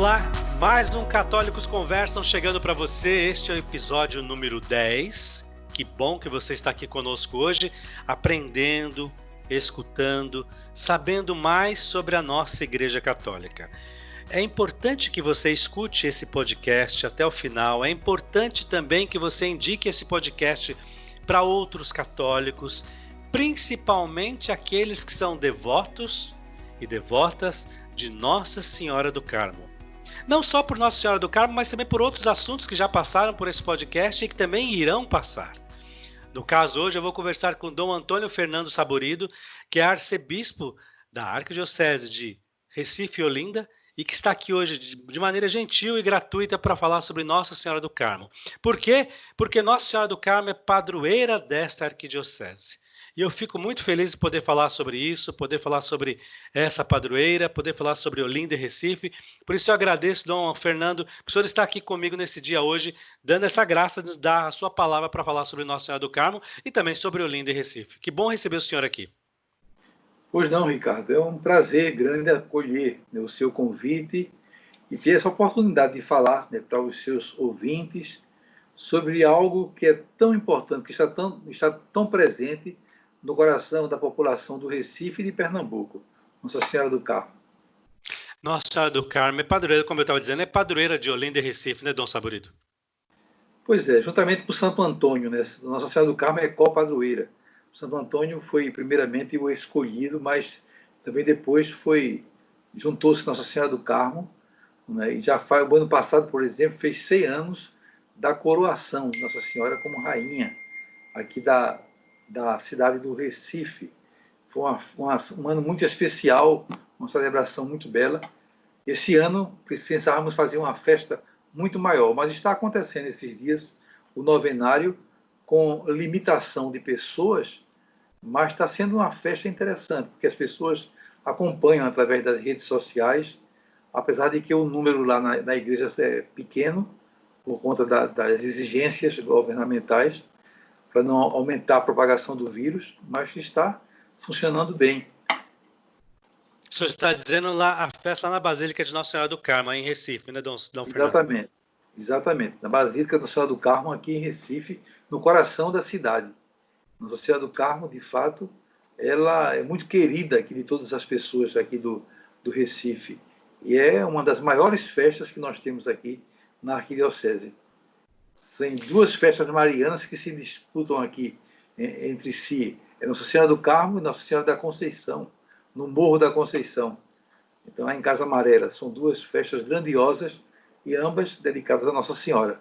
Olá, mais um Católicos Conversam chegando para você. Este é o episódio número 10. Que bom que você está aqui conosco hoje, aprendendo, escutando, sabendo mais sobre a nossa Igreja Católica. É importante que você escute esse podcast até o final. É importante também que você indique esse podcast para outros católicos, principalmente aqueles que são devotos e devotas de Nossa Senhora do Carmo. Não só por Nossa Senhora do Carmo, mas também por outros assuntos que já passaram por esse podcast e que também irão passar. No caso, hoje eu vou conversar com Dom Antônio Fernando Saborido, que é arcebispo da Arquidiocese de Recife e Olinda, e que está aqui hoje de maneira gentil e gratuita para falar sobre Nossa Senhora do Carmo. Por quê? Porque Nossa Senhora do Carmo é padroeira desta arquidiocese. E eu fico muito feliz de poder falar sobre isso, poder falar sobre essa padroeira, poder falar sobre Olinda e Recife. Por isso eu agradeço, Dom Fernando, por o senhor estar aqui comigo nesse dia hoje, dando essa graça de nos dar a sua palavra para falar sobre Nossa Senhora do Carmo e também sobre Olinda e Recife. Que bom receber o senhor aqui. Pois não, Ricardo, é um prazer grande acolher o seu convite e ter essa oportunidade de falar para os seus ouvintes sobre algo que é tão importante, que está tão presente no coração da população do Recife e de Pernambuco, Nossa Senhora do Carmo. Nossa Senhora do Carmo é padroeira, como eu estava dizendo, é padroeira de Olinda e Recife, né, Dom Saborido? Pois é, juntamente com Santo Antônio, né? Nossa Senhora do Carmo é co-padroeira. Santo Antônio foi primeiramente o escolhido, mas também depois juntou-se com Nossa Senhora do Carmo, né? E já faz, o ano passado, por exemplo, fez 100 anos da coroação de Nossa Senhora como rainha aqui da cidade do Recife. Foi um ano muito especial, uma celebração muito bela. Esse ano pensávamos fazer uma festa muito maior, mas está acontecendo esses dias o novenário com limitação de pessoas, mas está sendo uma festa interessante, porque as pessoas acompanham através das redes sociais, apesar de que o número lá na igreja é pequeno, por conta das exigências governamentais, para não aumentar a propagação do vírus, mas está funcionando bem. O senhor está dizendo lá a festa lá na Basílica de Nossa Senhora do Carmo, em Recife, né, Dom Fernando? Exatamente. Na Basílica de Nossa Senhora do Carmo, aqui em Recife, no coração da cidade. Nossa Senhora do Carmo, de fato, ela é muito querida aqui de todas as pessoas aqui do Recife. E é uma das maiores festas que nós temos aqui na Arquidiocese. Tem duas festas marianas que se disputam aqui entre si. É Nossa Senhora do Carmo e Nossa Senhora da Conceição, no Morro da Conceição. Então, é em Casa Amarela. São duas festas grandiosas e ambas dedicadas a Nossa Senhora.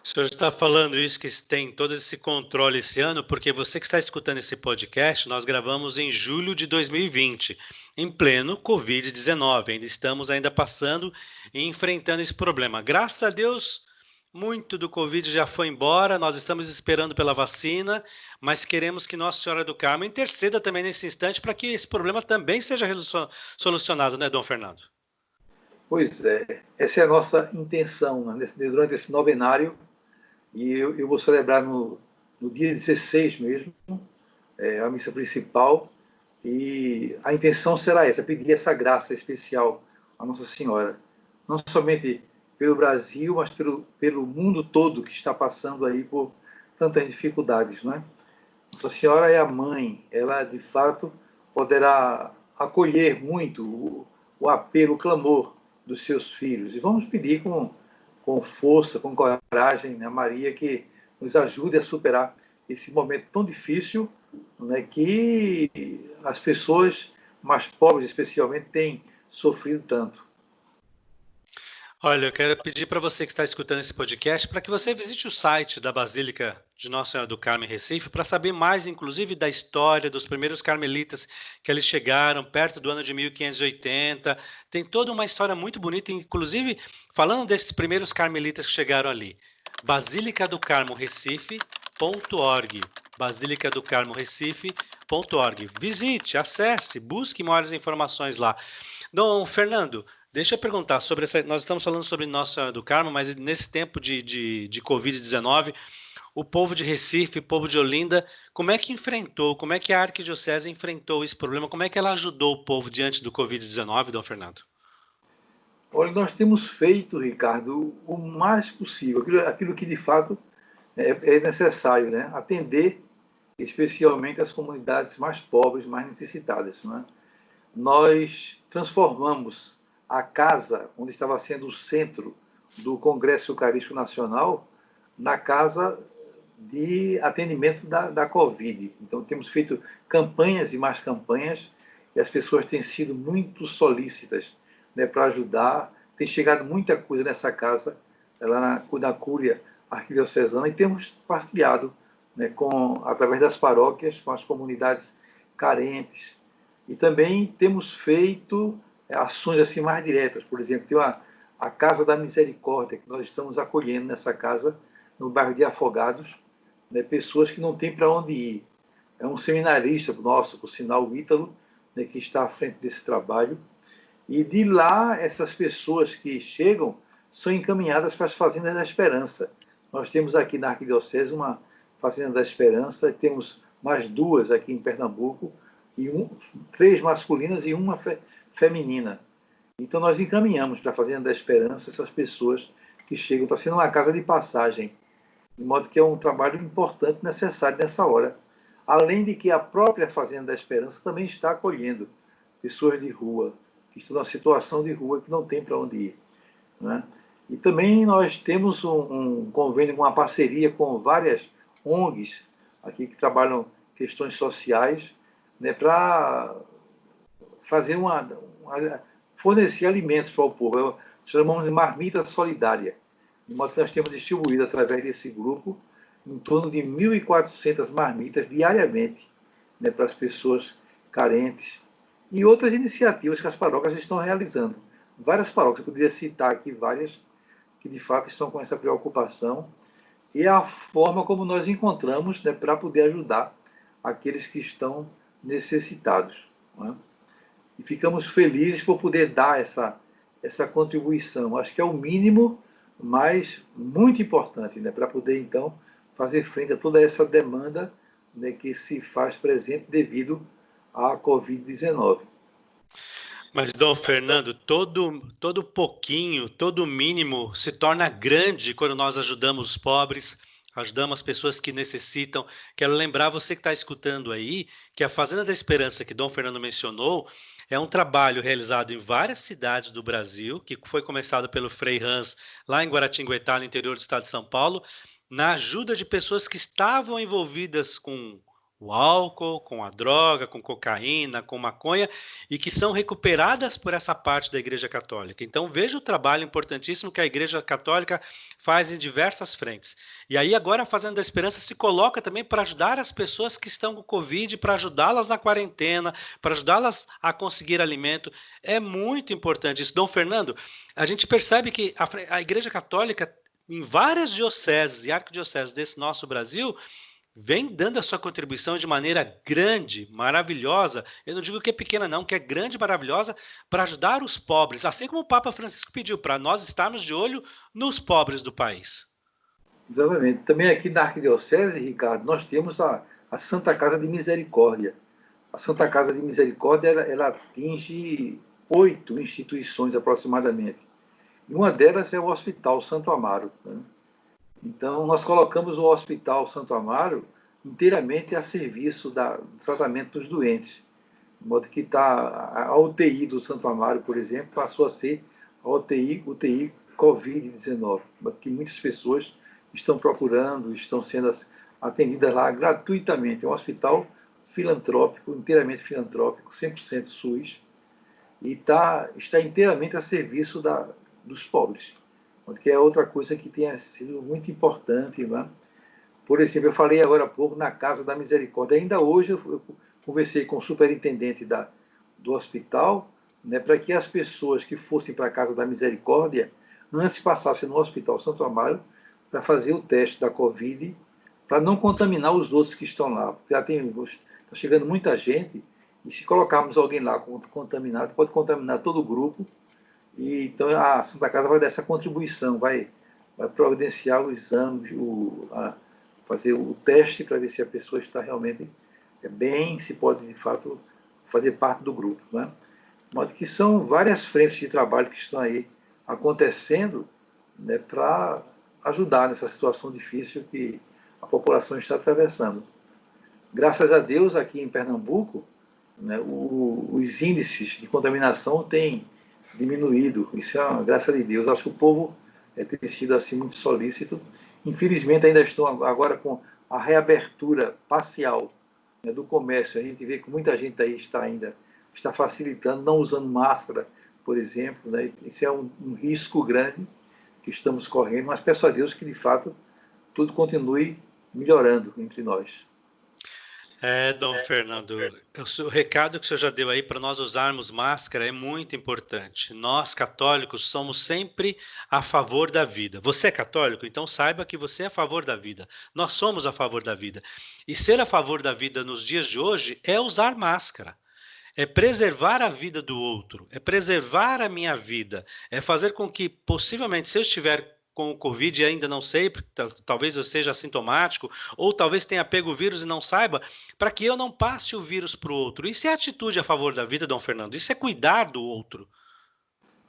O senhor está falando isso, que tem todo esse controle esse ano, porque você que está escutando esse podcast, nós gravamos em julho de 2020, em pleno Covid-19. Estamos ainda passando e enfrentando esse problema. Graças a Deus, muito do Covid já foi embora, nós estamos esperando pela vacina, mas queremos que Nossa Senhora do Carmo interceda também nesse instante para que esse problema também seja solucionado, né, Dom Fernando? Pois é, essa é a nossa intenção, né, durante esse novenário, e eu vou celebrar no dia 16 mesmo, a missa principal, e a intenção será essa, pedir essa graça especial à Nossa Senhora, não somente pelo Brasil, mas pelo mundo todo que está passando aí por tantas dificuldades, não é? Nossa Senhora é a mãe, ela de fato poderá acolher muito o apelo, o clamor dos seus filhos. E vamos pedir com força, com coragem, né, a Maria, que nos ajude a superar esse momento tão difícil, né, que as pessoas mais pobres, especialmente, têm sofrido tanto. Olha, eu quero pedir para você que está escutando esse podcast para que você visite o site da Basílica de Nossa Senhora do Carmo em Recife para saber mais, inclusive, da história dos primeiros carmelitas que eles chegaram perto do ano de 1580. Tem toda uma história muito bonita, inclusive falando desses primeiros carmelitas que chegaram ali. Basílica do Carmo Recife.org. Basílica do Carmo Recife.org. Visite, acesse, busque maiores informações lá. Dom Fernando, deixa eu perguntar sobre essa. Nós estamos falando sobre Nossa Senhora do Carmo, mas nesse tempo de Covid-19, o povo de Recife, o povo de Olinda, como é que enfrentou, como é que a Arquidiocese enfrentou esse problema, como é que ela ajudou o povo diante do Covid-19, Dom Fernando? Olha, nós temos feito, Ricardo, o mais possível, aquilo que de fato é necessário, né? Atender especialmente as comunidades mais pobres, mais necessitadas. Né? Nós transformamos a casa onde estava sendo o centro do Congresso Eucarístico Nacional na casa de atendimento da Covid. Então, temos feito campanhas e mais campanhas, e as pessoas têm sido muito solícitas, né, para ajudar. Tem chegado muita coisa nessa casa, lá na Cúria Arquidiocesana, e temos partilhado, né, através das paróquias, com as comunidades carentes. E também temos feito ações assim mais diretas. Por exemplo, tem a Casa da Misericórdia, que nós estamos acolhendo nessa casa, no bairro de Afogados, né, pessoas que não têm para onde ir. É um seminarista nosso, por sinal, o Ítalo, né, que está à frente desse trabalho. E de lá, essas pessoas que chegam são encaminhadas para as Fazendas da Esperança. Nós temos aqui na Arquidiocese uma Fazenda da Esperança, temos mais duas aqui em Pernambuco, e três masculinas e uma feminina. Então, nós encaminhamos para a Fazenda da Esperança essas pessoas que chegam. Está sendo uma casa de passagem, de modo que é um trabalho importante, necessário nessa hora. Além de que a própria Fazenda da Esperança também está acolhendo pessoas de rua, que estão numa situação de rua, que não tem para onde ir. Né? E também nós temos um convênio, uma parceria com várias ONGs aqui que trabalham questões sociais, né, para fazer fornecer alimentos para o povo. Chamamos de marmita solidária. De modo que nós temos distribuído através desse grupo em torno de 1.400 marmitas diariamente, né, para as pessoas carentes, e outras iniciativas que as paróquias estão realizando. Várias paróquias, eu poderia citar aqui várias, que de fato estão com essa preocupação, e a forma como nós encontramos, né, para poder ajudar aqueles que estão necessitados. Né? E ficamos felizes por poder dar essa contribuição. Acho que é o mínimo, mas muito importante, né, para poder, então, fazer frente a toda essa demanda, né, que se faz presente devido à Covid-19. Mas, Dom Fernando, todo pouquinho, todo mínimo se torna grande quando nós ajudamos os pobres, ajudamos as pessoas que necessitam. Quero lembrar você que está escutando aí que a Fazenda da Esperança, que Dom Fernando mencionou, é um trabalho realizado em várias cidades do Brasil, que foi começado pelo Frei Hans lá em Guaratinguetá, no interior do estado de São Paulo, na ajuda de pessoas que estavam envolvidas com o álcool, com a droga, com cocaína, com maconha, e que são recuperadas por essa parte da Igreja Católica. Então, veja o trabalho importantíssimo que a Igreja Católica faz em diversas frentes. E aí, agora, a Fazenda da Esperança se coloca também para ajudar as pessoas que estão com Covid, para ajudá-las na quarentena, para ajudá-las a conseguir alimento. É muito importante isso. Dom Fernando, a gente percebe que a Igreja Católica, em várias dioceses e arquidioceses desse nosso Brasil, vem dando a sua contribuição de maneira grande, maravilhosa. Eu não digo que é pequena, não, que é grande, maravilhosa, para ajudar os pobres, assim como o Papa Francisco pediu, para nós estarmos de olho nos pobres do país. Exatamente. Também aqui na Arquidiocese, Ricardo, nós temos a Santa Casa de Misericórdia. A Santa Casa de Misericórdia ela atinge 8 instituições aproximadamente. E uma delas é o Hospital Santo Amaro. Né? Então, nós colocamos o Hospital Santo Amaro inteiramente a serviço do tratamento dos doentes. De modo que a UTI do Santo Amaro, por exemplo, passou a ser a UTI Covid-19, que muitas pessoas estão procurando, estão sendo atendidas lá gratuitamente. É um hospital filantrópico, inteiramente filantrópico, 100% SUS, e está inteiramente a serviço dos pobres, que é outra coisa que tem sido muito importante. Né? Por exemplo, eu falei agora há pouco na Casa da Misericórdia. Ainda hoje eu conversei com o superintendente do hospital, né, para que as pessoas que fossem para a Casa da Misericórdia, antes passassem no Hospital Santo Amaro para fazer o teste da Covid, para não contaminar os outros que estão lá. Porque já está chegando muita gente, e se colocarmos alguém lá contaminado, pode contaminar todo o grupo. E então a Santa Casa vai dar essa contribuição, vai providenciar o exame, fazer o teste para ver se a pessoa está realmente bem, se pode de fato fazer parte do grupo. Né? De modo que são várias frentes de trabalho que estão aí acontecendo, né, para ajudar nessa situação difícil que a população está atravessando. Graças a Deus, aqui em Pernambuco, né, os índices de contaminação têm diminuído. Isso é uma graça de Deus. Acho que o povo tem sido assim muito solícito. Infelizmente, ainda estou agora com a reabertura parcial, né, do comércio. A gente vê que muita gente aí está facilitando, não usando máscara, por exemplo. Né? Isso é um risco grande que estamos correndo, mas peço a Deus que, de fato, tudo continue melhorando entre nós. Dom Fernando, o recado que o senhor já deu aí para nós usarmos máscara é muito importante. Nós, católicos, somos sempre a favor da vida. Você é católico? Então saiba que você é a favor da vida. Nós somos a favor da vida. E ser a favor da vida nos dias de hoje é usar máscara. É preservar a vida do outro, é preservar a minha vida, é fazer com que, possivelmente, se eu estiver com o Covid e ainda não sei, porque talvez eu seja assintomático, ou talvez tenha pego o vírus e não saiba, para que eu não passe o vírus para o outro. Isso é atitude a favor da vida, Dom Fernando, isso é cuidar do outro.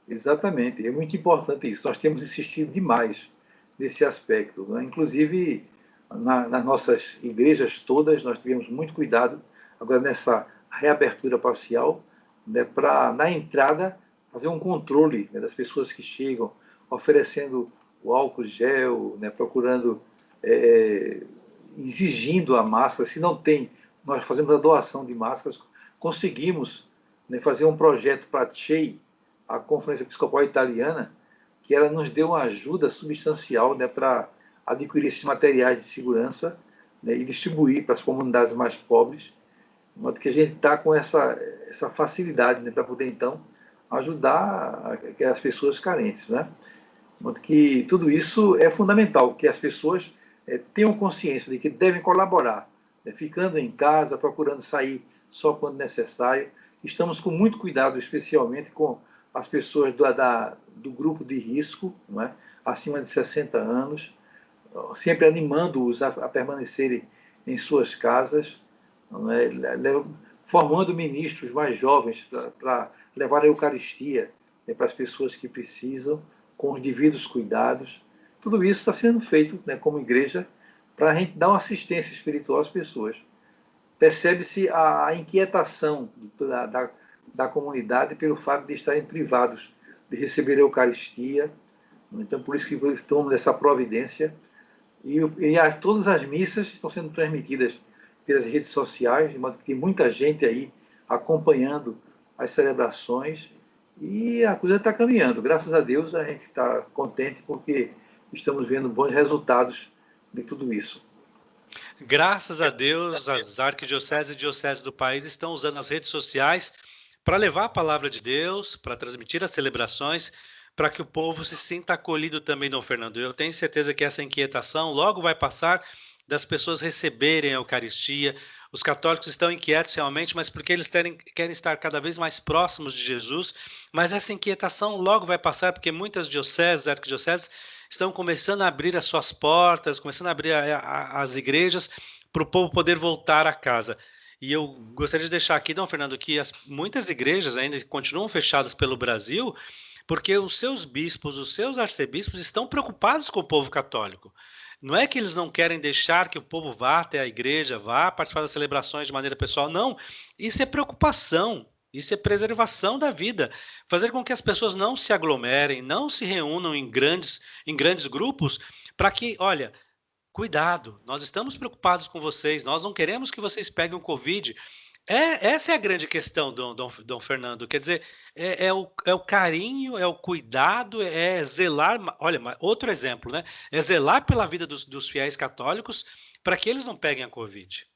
Exatamente, é muito importante isso. Nós temos insistido demais nesse aspecto. Né? Inclusive, nas nossas igrejas todas, nós tivemos muito cuidado, agora nessa reabertura parcial, né, para, na entrada, fazer um controle, né, das pessoas que chegam, oferecendo o álcool gel, né, procurando, é, exigindo a máscara. Se não tem, nós fazemos a doação de máscaras, conseguimos, né, fazer um projeto para a CHEI, a Conferência Episcopal Italiana, que ela nos deu uma ajuda substancial, né, para adquirir esses materiais de segurança, né, e distribuir para as comunidades mais pobres, de modo que a gente está com essa facilidade, né, para poder, então, ajudar as pessoas carentes. Né? De modo que tudo isso é fundamental, que as pessoas tenham consciência de que devem colaborar, né, ficando em casa, procurando sair só quando necessário. Estamos com muito cuidado, especialmente com as pessoas do grupo de risco, não é? Acima de 60 anos, sempre animando-os a permanecerem em suas casas, não é? Formando ministros mais jovens para levar a Eucaristia, né, para as pessoas que precisam, com os devidos cuidados. Tudo isso está sendo feito, né, como igreja, para a gente dar uma assistência espiritual às pessoas. Percebe-se a inquietação da comunidade pelo fato de estarem privados de receber a Eucaristia. Então, por isso que tomamos essa providência. Todas as missas estão sendo transmitidas pelas redes sociais, de modo que tem muita gente aí acompanhando as celebrações, e a coisa está caminhando. Graças a Deus, a gente está contente porque estamos vendo bons resultados de tudo isso. Graças a Deus, as arquidioceses e dioceses do país estão usando as redes sociais para levar a palavra de Deus, para transmitir as celebrações, para que o povo se sinta acolhido também, Dom Fernando. Eu tenho certeza que essa inquietação logo vai passar das pessoas receberem a Eucaristia. Os católicos estão inquietos realmente, mas porque eles querem estar cada vez mais próximos de Jesus. Mas essa inquietação logo vai passar, porque muitas dioceses, arquidioceses, estão começando a abrir as suas portas, começando a abrir as igrejas para o povo poder voltar a casa. E eu gostaria de deixar aqui, Dom Fernando, que muitas igrejas ainda continuam fechadas pelo Brasil, porque os seus bispos, os seus arcebispos estão preocupados com o povo católico. Não é que eles não querem deixar que o povo vá até a igreja, vá participar das celebrações de maneira pessoal. Não, isso é preocupação. Isso é preservação da vida. Fazer com que as pessoas não se aglomerem, não se reúnam em grandes grupos, para que, olha, cuidado, nós estamos preocupados com vocês, nós não queremos que vocês peguem o Covid. Essa é a grande questão, Dom Fernando. Quer dizer, é o carinho, é o cuidado, é zelar. Olha, outro exemplo, né? É zelar pela vida dos fiéis católicos para que eles não peguem a Covid.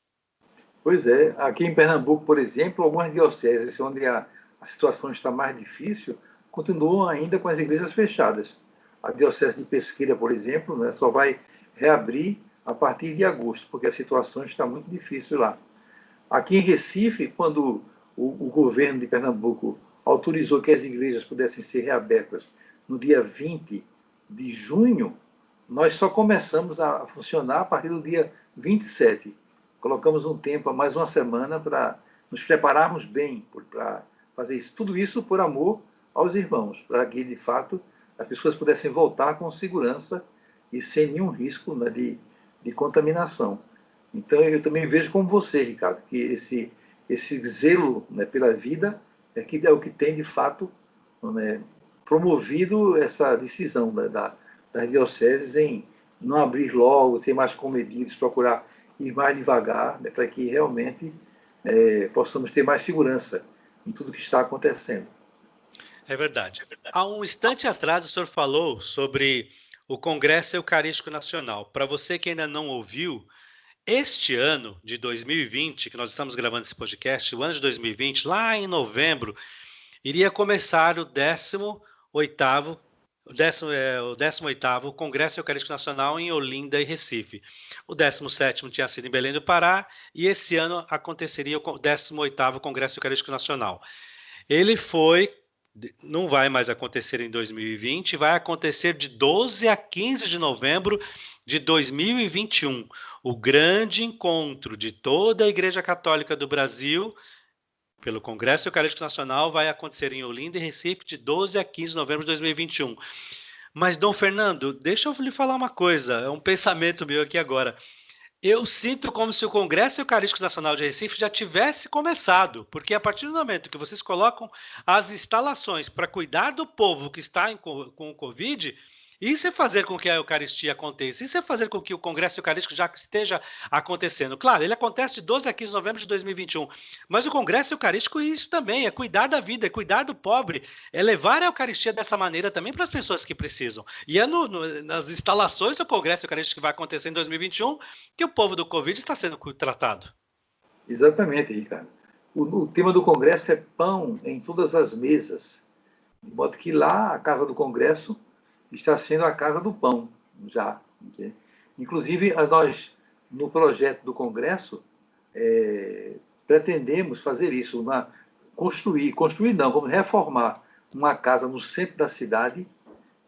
Pois é, aqui em Pernambuco, por exemplo, algumas dioceses onde a situação está mais difícil continuam ainda com as igrejas fechadas. A diocese de Pesqueira, por exemplo, né, só vai reabrir a partir de agosto, porque a situação está muito difícil lá. Aqui em Recife, quando o governo de Pernambuco autorizou que as igrejas pudessem ser reabertas no dia 20 de junho, nós só começamos a funcionar a partir do dia 27. Colocamos um tempo, mais uma semana, para nos prepararmos bem para fazer isso. Tudo isso por amor aos irmãos, para que, de fato, as pessoas pudessem voltar com segurança e sem nenhum risco, né, de contaminação. Então, eu também vejo como você, Ricardo, que esse zelo, né, pela vida é o que tem, de fato, né, promovido essa decisão das dioceses em não abrir logo, ser mais comedidos, procurar ir mais devagar, né, para que realmente possamos ter mais segurança em tudo que está acontecendo. É verdade. Há um instante atrás, o senhor falou sobre o Congresso Eucarístico Nacional. Para você que ainda não ouviu, este ano de 2020, que nós estamos gravando esse podcast, o ano de 2020, lá em novembro, iria começar o 18º o 18º Congresso Eucarístico Nacional em Olinda e Recife. O 17º tinha sido em Belém do Pará e esse ano aconteceria o 18º Congresso Eucarístico Nacional. Ele não vai mais acontecer em 2020, vai acontecer de 12 a 15 de novembro de 2021. O grande encontro de toda a Igreja Católica do Brasil pelo Congresso Eucarístico Nacional vai acontecer em Olinda e Recife de 12 a 15 de novembro de 2021. Mas, Dom Fernando, deixa eu lhe falar uma coisa, é um pensamento meu aqui agora. Eu sinto como se o Congresso Eucarístico Nacional de Recife já tivesse começado, porque a partir do momento que vocês colocam as instalações para cuidar do povo que está com o Covid, isso é fazer com que a Eucaristia aconteça, isso é fazer com que o Congresso Eucarístico já esteja acontecendo. Claro, ele acontece de 12 a 15 de novembro de 2021, mas o Congresso Eucarístico é isso também, é cuidar da vida, é cuidar do pobre, é levar a Eucaristia dessa maneira também para as pessoas que precisam. E é nas instalações do Congresso Eucarístico que vai acontecer em 2021 que o povo do Covid está sendo tratado. Exatamente, Ricardo. O tema do Congresso é pão em todas as mesas. De modo que lá a Casa do Congresso está sendo a Casa do Pão, já. Okay? Inclusive, nós, no projeto do Congresso, pretendemos fazer isso, construir não, vamos reformar uma casa no centro da cidade,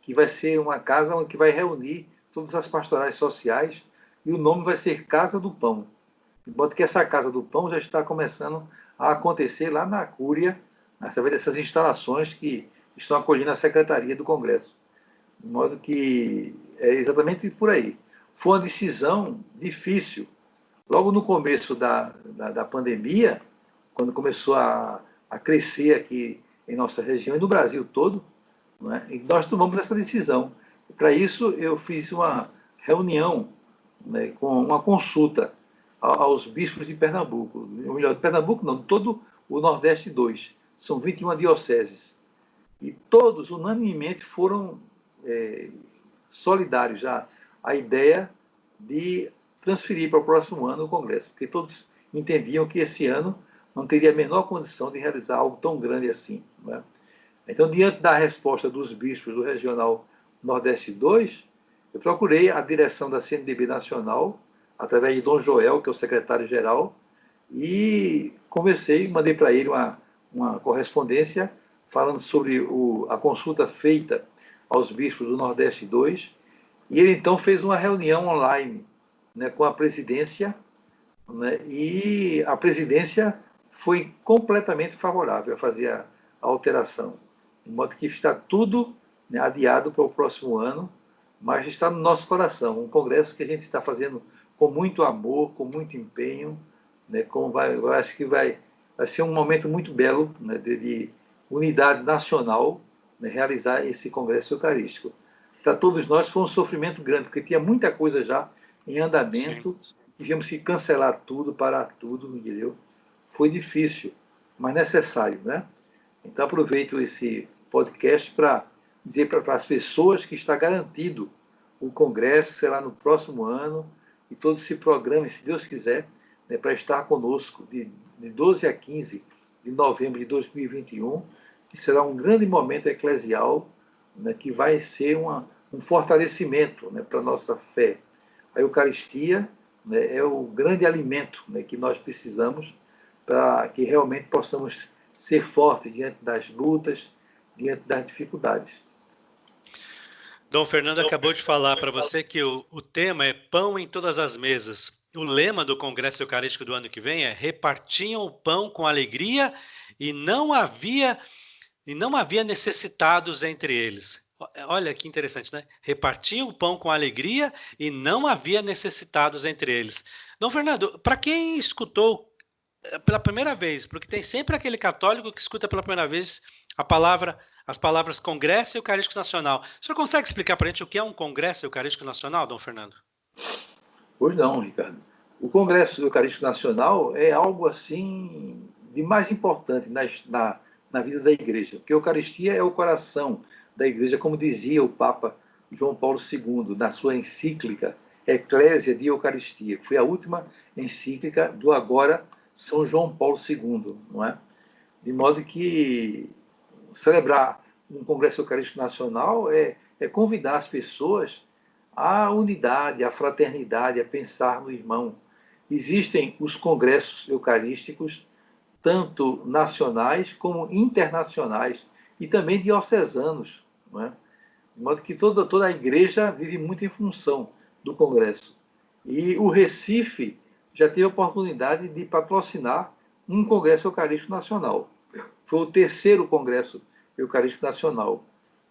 que vai ser uma casa que vai reunir todas as pastorais sociais, e o nome vai ser Casa do Pão. De modo que essa Casa do Pão já está começando a acontecer lá na Cúria, através dessas instalações que estão acolhendo a Secretaria do Congresso. De modo que é exatamente por aí. Foi uma decisão difícil. Logo no começo da pandemia, quando começou a crescer aqui em nossa região e no Brasil todo, não é? E nós tomamos essa decisão. Para isso, eu fiz uma reunião, né, com uma consulta aos bispos de Pernambuco. Ou melhor, de Pernambuco não, de todo o Nordeste 2. São 21 dioceses. E todos, unanimemente, foram solidários já à ideia de transferir para o próximo ano o Congresso, porque todos entendiam que esse ano não teria a menor condição de realizar algo tão grande assim. Não é? Então, diante da resposta dos bispos do Regional Nordeste 2, eu procurei a direção da CNDB Nacional, através de Dom Joel, que é o secretário-geral, e conversei, mandei para ele uma correspondência falando sobre a consulta feita aos bispos do Nordeste 2, e ele então fez uma reunião online, né, com a presidência, né, e a presidência foi completamente favorável a fazer a alteração, de modo que está tudo, né, adiado para o próximo ano, mas está no nosso coração, um congresso que a gente está fazendo com muito amor, com muito empenho, né, eu acho que vai ser um momento muito belo, né, de unidade nacional, né, realizar esse congresso eucarístico. Para todos nós foi um sofrimento grande, porque tinha muita coisa já em andamento, sim. Tivemos que cancelar tudo, parar tudo, entendeu? Foi difícil, mas necessário, né? Então aproveito esse podcast para dizer para as pessoas que está garantido o congresso, que será no próximo ano, e todos se programem, se Deus quiser, né, para estar conosco de 12 a 15 de novembro de 2021, que será um grande momento eclesial, né, que vai ser um fortalecimento, né, para a nossa fé. A Eucaristia, né, é o grande alimento, né, que nós precisamos para que realmente possamos ser fortes diante das lutas, diante das dificuldades. Dom Fernando acabou de falar para você que o tema é pão em todas as mesas. O lema do Congresso Eucarístico do ano que vem é repartiam o pão com alegria e não havia necessitados entre eles. Olha que interessante, né? Repartiam o pão com alegria e não havia necessitados entre eles. Dom Fernando, para quem escutou pela primeira vez, porque tem sempre aquele católico que escuta pela primeira vez a palavra, as palavras Congresso Eucarístico Nacional. O senhor consegue explicar para a gente o que é um Congresso Eucarístico Nacional, Dom Fernando? Pois não, Ricardo. O Congresso Eucarístico Nacional é algo assim de mais importante na vida da Igreja, porque a Eucaristia é o coração da Igreja, como dizia o Papa João Paulo II na sua encíclica Eclésia de Eucaristia, que foi a última encíclica do agora São João Paulo II, não é? De modo que celebrar um Congresso Eucarístico Nacional é convidar as pessoas à unidade, à fraternidade, a pensar no irmão. Existem os congressos eucarísticos, tanto nacionais como internacionais, e também diocesanos, não é? De modo que toda a igreja vive muito em função do congresso. E o Recife já teve a oportunidade de patrocinar um congresso eucarístico nacional. Foi o terceiro Congresso Eucarístico Nacional,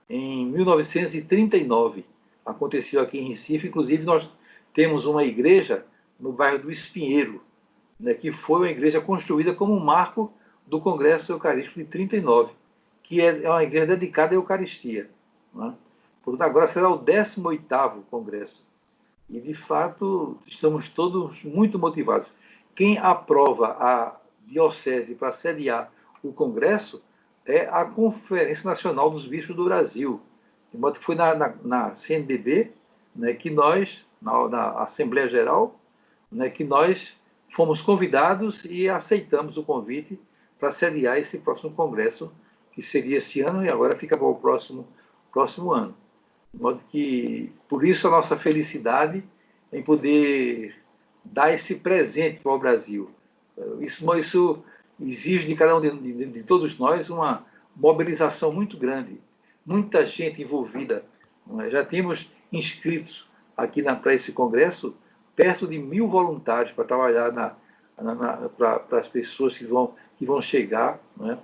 em 1939. Aconteceu aqui em Recife. Inclusive, nós temos uma igreja no bairro do Espinheiro, né, que foi uma igreja construída como um marco do Congresso Eucarístico de 39, que é uma igreja dedicada à Eucaristia. Né? Portanto, agora será o 18º Congresso. E, de fato, estamos todos muito motivados. Quem aprova a diocese para sediar o Congresso é a Conferência Nacional dos Bispos do Brasil. De modo que foi na CNBB, né, que nós, na Assembleia Geral, né, que nós fomos convidados e aceitamos o convite para sediar esse próximo Congresso, que seria esse ano e agora fica para o próximo ano. De modo que, por isso, a nossa felicidade em poder dar esse presente para o Brasil. Isso exige de cada um de todos nós uma mobilização muito grande, muita gente envolvida. Já temos inscritos aqui para esse congresso perto de 1.000 voluntários para trabalhar para as pessoas que vão chegar, né?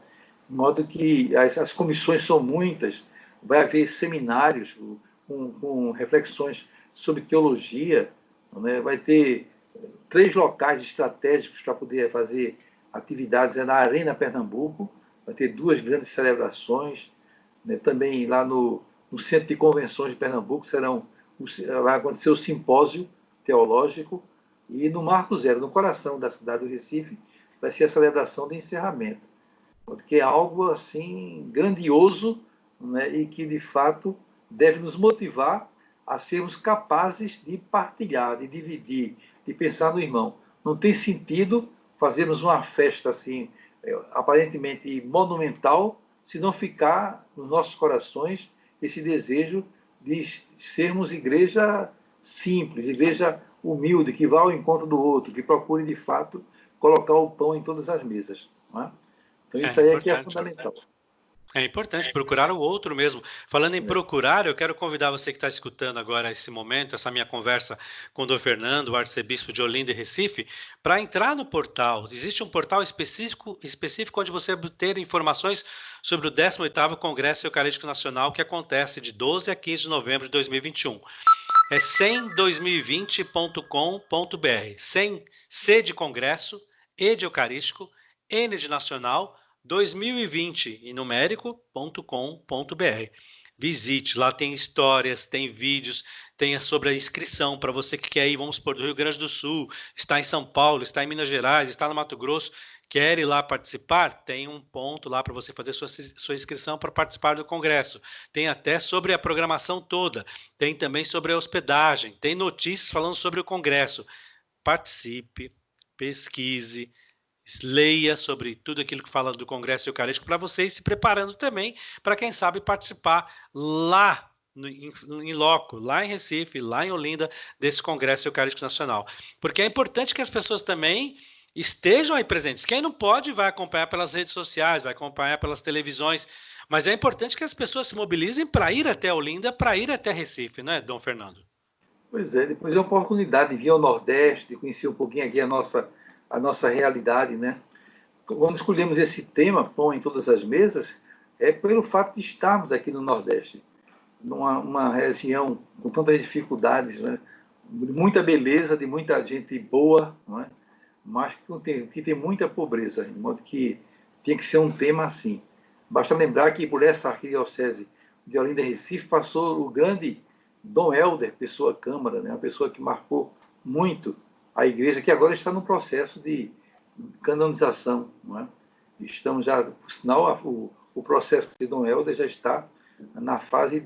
De modo que as comissões são muitas, vai haver seminários com reflexões sobre teologia, né? Vai ter 3 locais estratégicos para poder fazer atividades na Arena Pernambuco, vai ter 2 grandes celebrações, né? Também lá no Centro de Convenções de Pernambuco vai acontecer o simpósio teológico, e no Marco Zero, no coração da cidade do Recife, vai ser a celebração de encerramento, que é algo assim grandioso, né? E que de fato deve nos motivar a sermos capazes de partilhar, de dividir, de pensar no irmão. Não tem sentido fazermos uma festa assim aparentemente monumental se não ficar nos nossos corações esse desejo de sermos igreja simples, igreja humilde, que vá ao encontro do outro, que procure de fato colocar o pão em todas as mesas. Não é? Então isso aí é que é fundamental. É importante procurar o outro mesmo. Falando em procurar, eu quero convidar você que está escutando agora esse momento, essa minha conversa com o Dom Fernando, o arcebispo de Olinda e Recife, para entrar no portal. Existe um portal específico onde você obter informações sobre o 18º Congresso Eucarístico Nacional, que acontece de 12 a 15 de novembro de 2021. É sem2020.com.br. Sem C de Congresso, E de Eucarístico, N de Nacional, 2020 em numérico.com.br. Visite, lá tem histórias, tem vídeos, tem sobre a inscrição para você que quer ir, vamos supor, do Rio Grande do Sul, está em São Paulo, está em Minas Gerais, está no Mato Grosso, quer ir lá participar, tem um ponto lá para você fazer sua inscrição para participar do congresso. Tem até sobre a programação toda, tem também sobre a hospedagem, tem notícias falando sobre o congresso. Participe, pesquise, leia sobre tudo aquilo que fala do Congresso Eucarístico para vocês se preparando também para, quem sabe, participar lá em loco, lá em Recife, lá em Olinda, desse Congresso Eucarístico Nacional. Porque é importante que as pessoas também estejam aí presentes. Quem não pode vai acompanhar pelas redes sociais, vai acompanhar pelas televisões, mas é importante que as pessoas se mobilizem para ir até Olinda, para ir até Recife, né, Dom Fernando? Pois é, depois é a oportunidade de vir ao Nordeste, de conhecer um pouquinho aqui a nossa realidade, né? Quando escolhemos esse tema, pão em todas as mesas, é pelo fato de estarmos aqui no Nordeste. numa região com tantas dificuldades, né? De muita beleza, de muita gente boa, não é? Mas que tem muita pobreza, de modo que tem que ser um tema assim. Basta lembrar que por essa arquidiocese de Olinda e Recife passou o grande Dom Helder Pessoa Câmara, né? Uma pessoa que marcou muito a igreja, que agora está no processo de canonização, não é? Estamos já, por sinal, o processo de Dom Helder já está na fase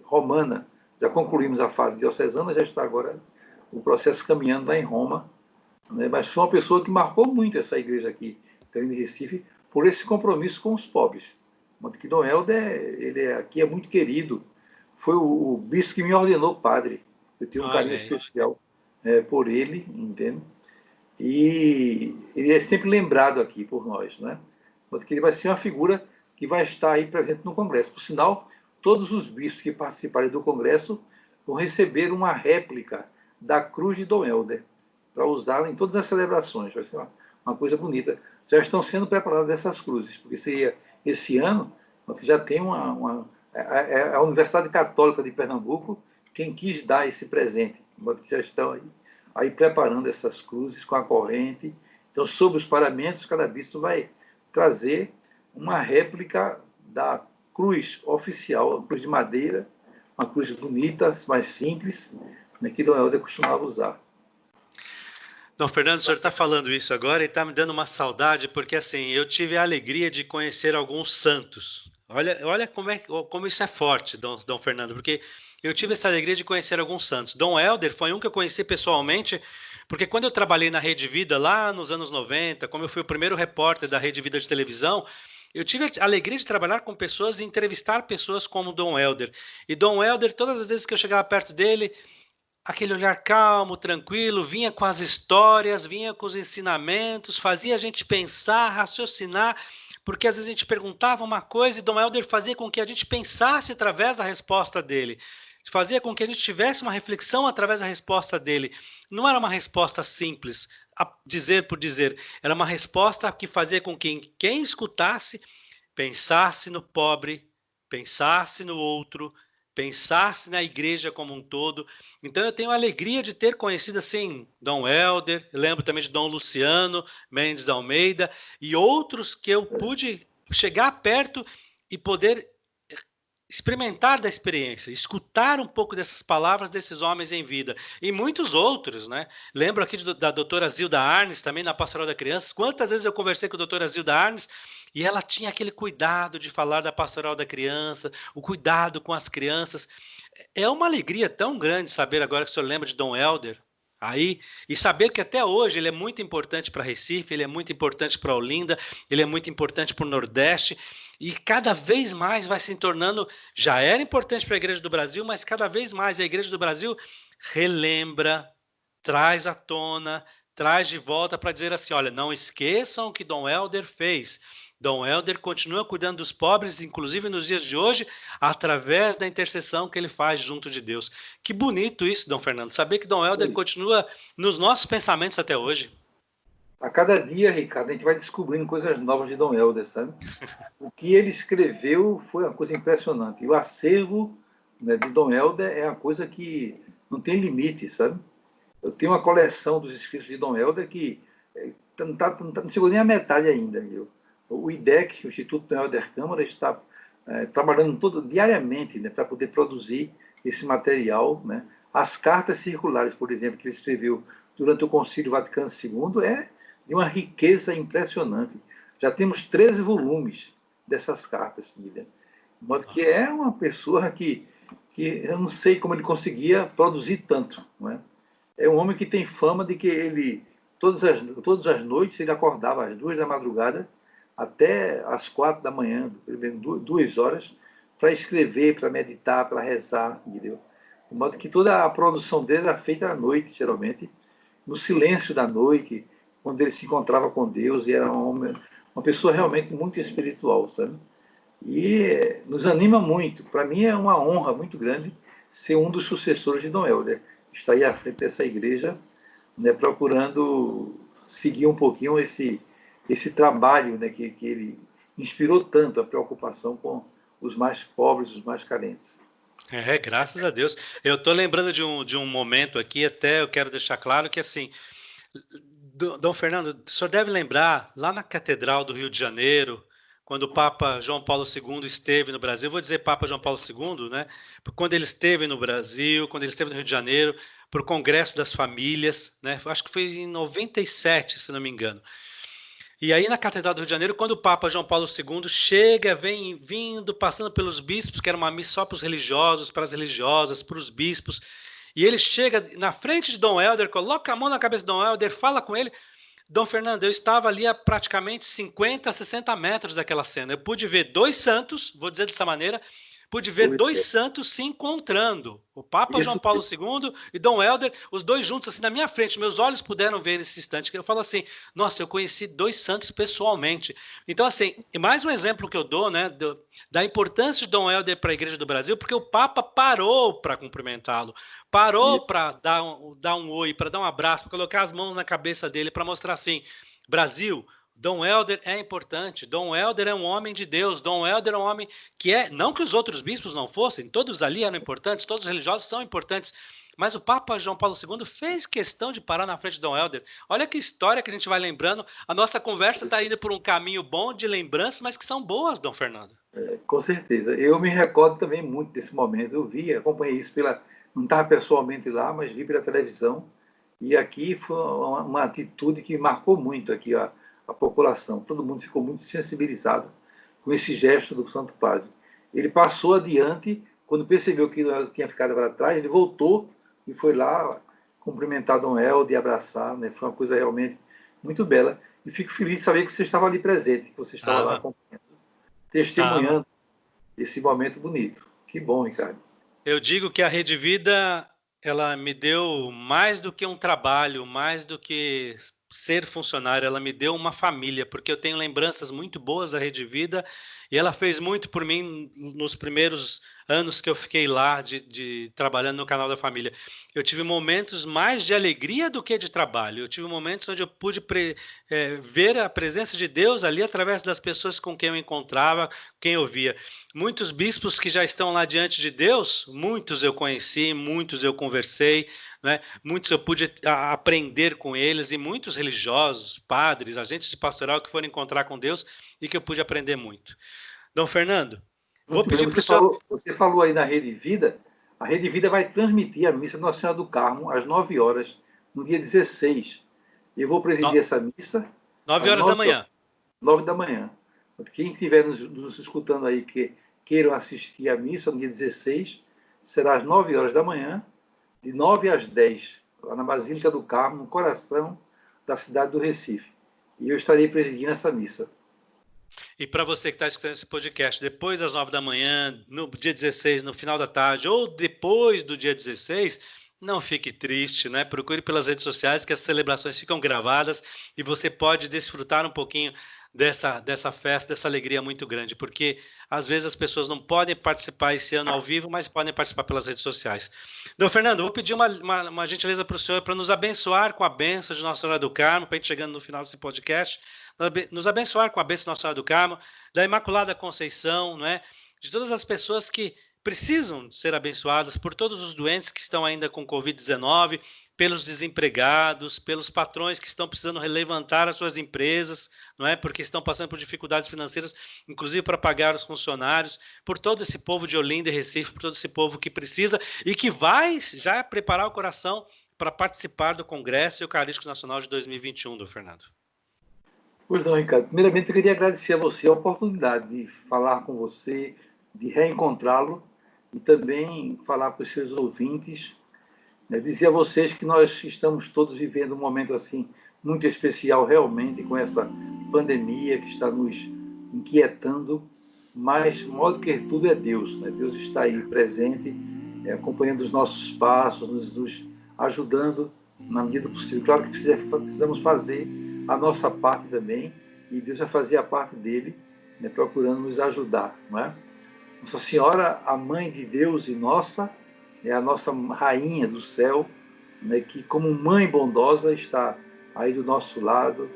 romana. Já concluímos a fase diocesana, já está agora o processo caminhando lá em Roma, né? Mas foi uma pessoa que marcou muito essa igreja aqui, em Recife, por esse compromisso com os pobres. Que Dom Helder, aqui é muito querido. Foi o bispo que me ordenou padre. Eu tenho um carinho especial por ele, entende? E ele é sempre lembrado aqui por nós, né? Que ele vai ser uma figura que vai estar aí presente no Congresso. Por sinal, todos os bispos que participarem do Congresso vão receber uma réplica da cruz de Dom Helder, para usá-la em todas as celebrações. Vai ser uma coisa bonita. Já estão sendo preparadas essas cruzes, porque esse ano já tem a Universidade Católica de Pernambuco quem quis dar esse presente. Já estão aí preparando essas cruzes com a corrente. Então, sobre os paramentos, cada bispo vai trazer uma réplica da cruz oficial, uma cruz de madeira, uma cruz bonita, mais simples, né, que Dom Helder costumava usar. Dom Fernando, o senhor está falando isso agora e está me dando uma saudade, porque assim, eu tive a alegria de conhecer alguns santos. Olha como isso é forte, Dom Fernando, porque eu tive essa alegria de conhecer alguns santos. Dom Helder foi um que eu conheci pessoalmente, porque quando eu trabalhei na Rede Vida, lá nos anos 90, como eu fui o primeiro repórter da Rede Vida de televisão, eu tive a alegria de trabalhar com pessoas e entrevistar pessoas como Dom Helder. E Dom Helder, todas as vezes que eu chegava perto dele, aquele olhar calmo, tranquilo, vinha com as histórias, vinha com os ensinamentos, fazia a gente pensar, raciocinar, porque às vezes a gente perguntava uma coisa e Dom Helder fazia com que a gente pensasse através da resposta dele, fazia com que a gente tivesse uma reflexão através da resposta dele. Não era uma resposta simples, a dizer por dizer, era uma resposta que fazia com que quem escutasse pensasse no pobre, pensasse no outro, pensasse na igreja como um todo. Então eu tenho a alegria de ter conhecido assim Dom Helder, lembro também de Dom Luciano Mendes de Almeida e outros que eu pude chegar perto e poder experimentar da experiência, escutar um pouco dessas palavras desses homens em vida. E muitos outros, né? Lembro aqui da doutora Zilda Arnes, também na Pastoral da Criança. Quantas vezes eu conversei com a doutora Zilda Arnes e ela tinha aquele cuidado de falar da Pastoral da Criança, o cuidado com as crianças. É uma alegria tão grande saber agora que o senhor lembra de Dom Helder, aí, e saber que até hoje ele é muito importante para Recife, ele é muito importante para Olinda, ele é muito importante para o Nordeste, e cada vez mais vai se tornando, já era importante para a Igreja do Brasil, mas cada vez mais a Igreja do Brasil relembra, traz à tona, traz de volta para dizer assim, olha, não esqueçam o que Dom Helder fez. Dom Helder continua cuidando dos pobres, inclusive nos dias de hoje, através da intercessão que ele faz junto de Deus. Que bonito isso, Dom Fernando, saber que Dom Helder continua nos nossos pensamentos até hoje. A cada dia, Ricardo, a gente vai descobrindo coisas novas de Dom Helder, sabe? O que ele escreveu foi uma coisa impressionante. E o acervo, né, de Dom Helder é uma coisa que não tem limite, sabe? Eu tenho uma coleção dos escritos de Dom Helder que não chegou nem à metade ainda. Viu? O IDEC, o Instituto Dom Helder Câmara, está trabalhando diariamente, né, para poder produzir esse material, né? As cartas circulares, por exemplo, que ele escreveu durante o Concílio Vaticano II, é de uma riqueza impressionante. Já temos 13 volumes dessas cartas. De modo que é uma pessoa que eu não sei como ele conseguia produzir tanto. Não é? É um homem que tem fama de que ele, todas as noites, ele acordava às 2 da madrugada até às 4 da manhã, 2 horas, para escrever, para meditar, para rezar. Entendeu? De modo que toda a produção dele era feita à noite, geralmente, no silêncio da noite, quando ele se encontrava com Deus, e era uma pessoa realmente muito espiritual, sabe? E nos anima muito. Para mim é uma honra muito grande ser um dos sucessores de Dom Helder. Estar aí à frente dessa igreja, né, procurando seguir um pouquinho esse trabalho, né, que ele inspirou tanto a preocupação com os mais pobres, os mais carentes. Graças a Deus. Eu estou lembrando de um momento aqui, até eu quero deixar claro que, assim, Dom Fernando, o senhor deve lembrar, lá na Catedral do Rio de Janeiro, quando o Papa João Paulo II esteve no Brasil, eu vou dizer Papa João Paulo II, né? Quando ele esteve no Brasil, quando ele esteve no Rio de Janeiro, para o Congresso das Famílias, né? Acho que foi em 97, se não me engano. E aí na Catedral do Rio de Janeiro, quando o Papa João Paulo II chega, vem vindo, passando pelos bispos, que era uma missa só para os religiosos, para as religiosas, para os bispos, e ele chega na frente de Dom Helder, coloca a mão na cabeça de Dom Helder, fala com ele. Dom Fernando, eu estava ali a praticamente 50, 60 metros daquela cena. Eu pude ver dois santos, vou dizer dessa maneira, pude ver Pois dois é. santos se encontrando. O Papa João Isso, Paulo II e Dom Helder, os dois juntos assim na minha frente. Meus olhos puderam ver nesse instante. Eu falo assim, nossa, eu conheci dois santos pessoalmente. Então, assim, mais um exemplo que eu dou, né, da importância de Dom Helder para a Igreja do Brasil, porque o Papa parou para cumprimentá-lo, parou isso. para dar um oi, para dar um abraço, para colocar as mãos na cabeça dele, para mostrar assim, Brasil, Dom Helder é importante, Dom Helder é um homem de Deus, Dom Helder é um homem que é, não que os outros bispos não fossem, todos ali eram importantes, todos os religiosos são importantes, mas o Papa João Paulo II fez questão de parar na frente de Dom Helder. Olha que história que a gente vai lembrando. A nossa conversa está indo por um caminho bom de lembranças, mas que são boas, Dom Fernando. Com certeza. Eu me recordo também muito desse momento. Eu vi, acompanhei isso pela. Não estava pessoalmente lá, mas vi pela televisão. E aqui foi uma atitude que marcou muito aqui a população. Todo mundo ficou muito sensibilizado com esse gesto do Santo Padre. Ele passou adiante, quando percebeu que tinha ficado para trás, ele voltou e foi lá cumprimentar Dom Helder e abraçar. Né? Foi uma coisa realmente muito bela. E fico feliz de saber que você estava ali presente, que você estava lá Tava, acompanhando, tava. testemunhando esse momento bonito. Que bom, Ricardo. Eu digo que a Rede Vida, ela me deu mais do que um trabalho, mais do que ser funcionário, ela me deu uma família, porque eu tenho lembranças muito boas da Rede Vida e ela fez muito por mim nos primeiros anos que eu fiquei lá trabalhando no canal da família. Eu tive momentos mais de alegria do que de trabalho. Eu tive momentos onde eu pude ver a presença de Deus ali através das pessoas com quem eu encontrava, quem eu via. Muitos bispos que já estão lá diante de Deus, muitos eu conheci, muitos eu conversei, né? Muitos eu pude aprender com eles, e muitos religiosos, padres, agentes de pastoral que foram encontrar com Deus e que eu pude aprender muito. Dom Fernando, vou Muito bem. pedir para o senhor. Você falou aí na Rede Vida. A Rede Vida vai transmitir a missa Nossa Senhora do Carmo às 9 horas, no dia 16. Eu vou presidir No, essa missa nove às horas da 9 manhã. 9 da manhã. Quem estiver nos escutando aí que queiram assistir a missa no dia 16, será às 9 horas da manhã, de 9 às 10, lá na Basílica do Carmo, no coração da cidade do Recife. E eu estarei presidindo essa missa. E para você que está escutando esse podcast depois das 9 da manhã, no dia 16, no final da tarde, ou depois do dia 16, não fique triste, né? Procure pelas redes sociais que as celebrações ficam gravadas e você pode desfrutar um pouquinho dessa festa, dessa alegria muito grande, porque às vezes as pessoas não podem participar esse ano ao vivo, mas podem participar pelas redes sociais. Então, Fernando, vou pedir uma gentileza para o senhor para nos abençoar com a bênção de Nossa Senhora do Carmo, para a gente chegando no final desse podcast, nos abençoar com a bênção de Nossa Senhora do Carmo, da Imaculada Conceição, não é? De todas as pessoas que precisam ser abençoadas, por todos os doentes que estão ainda com Covid-19, pelos desempregados, pelos patrões que estão precisando relevantar as suas empresas, não é? Porque estão passando por dificuldades financeiras, inclusive para pagar os funcionários, por todo esse povo de Olinda e Recife, por todo esse povo que precisa e que vai já preparar o coração para participar do Congresso Eucarístico Nacional de 2021, do Fernando. Pois não, Ricardo. Primeiramente, eu queria agradecer a você a oportunidade de falar com você, de reencontrá-lo e também falar para os seus ouvintes, né, dizer a vocês que nós estamos todos vivendo um momento assim muito especial realmente com essa pandemia que está nos inquietando, mas maior do que tudo é Deus, né? Deus está aí presente, acompanhando os nossos passos, nos ajudando na medida do possível. Claro que precisamos fazer a nossa parte também, e Deus vai fazer a parte dele, né, procurando nos ajudar, não é? Nossa Senhora, a Mãe de Deus e nossa, é a nossa Rainha do céu, né, que como mãe bondosa está aí do nosso lado,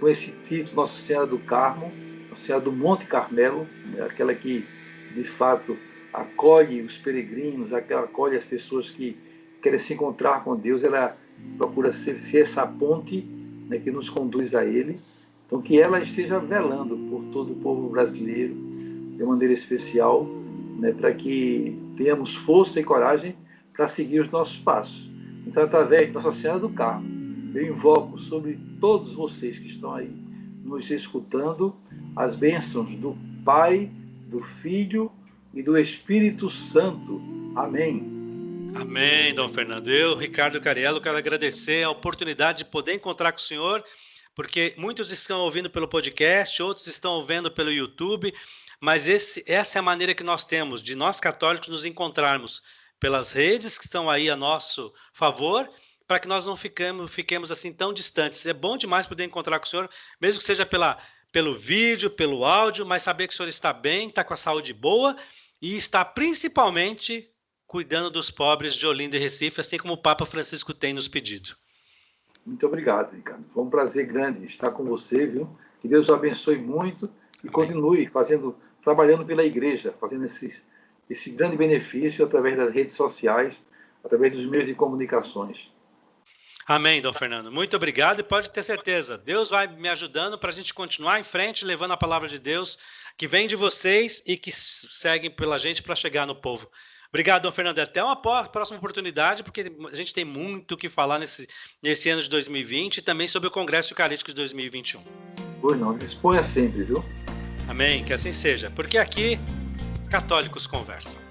com esse título Nossa Senhora do Carmo, Nossa Senhora do Monte Carmelo, né, aquela que de fato acolhe os peregrinos, acolhe as pessoas que querem se encontrar com Deus, ela procura ser essa ponte, né, que nos conduz a Ele. Então, que ela esteja velando por todo o povo brasileiro, de maneira especial, né, para que tenhamos força e coragem para seguir os nossos passos. Então, através de Nossa Senhora do Carmo, eu invoco sobre todos vocês que estão aí nos escutando as bênçãos do Pai, do Filho e do Espírito Santo. Amém. Amém, Dom Fernando. Eu, Ricardo Cariello, quero agradecer a oportunidade de poder encontrar com o senhor, porque muitos estão ouvindo pelo podcast, outros estão ouvindo pelo YouTube, mas essa é a maneira que nós temos de nós católicos nos encontrarmos pelas redes que estão aí a nosso favor, para que nós não fiquemos assim tão distantes. É bom demais poder encontrar com o senhor, mesmo que seja pelo vídeo, pelo áudio, mas saber que o senhor está bem, está com a saúde boa e está principalmente cuidando dos pobres de Olinda e Recife, assim como o Papa Francisco tem nos pedido. Muito obrigado, Ricardo. Foi um prazer grande estar com você, viu? Que Deus o abençoe muito e continue trabalhando pela igreja, fazendo esse grande benefício através das redes sociais, através dos meios de comunicações. Amém, Dom Fernando. Muito obrigado e pode ter certeza, Deus vai me ajudando para a gente continuar em frente, levando a palavra de Deus, que vem de vocês e que seguem pela gente para chegar no povo. Obrigado, Dom Fernando. Até uma próxima oportunidade, porque a gente tem muito o que falar nesse ano de 2020 e também sobre o Congresso Eucarístico de 2021. Pois não, disponha sempre, viu? Amém, que assim seja, porque aqui católicos conversam.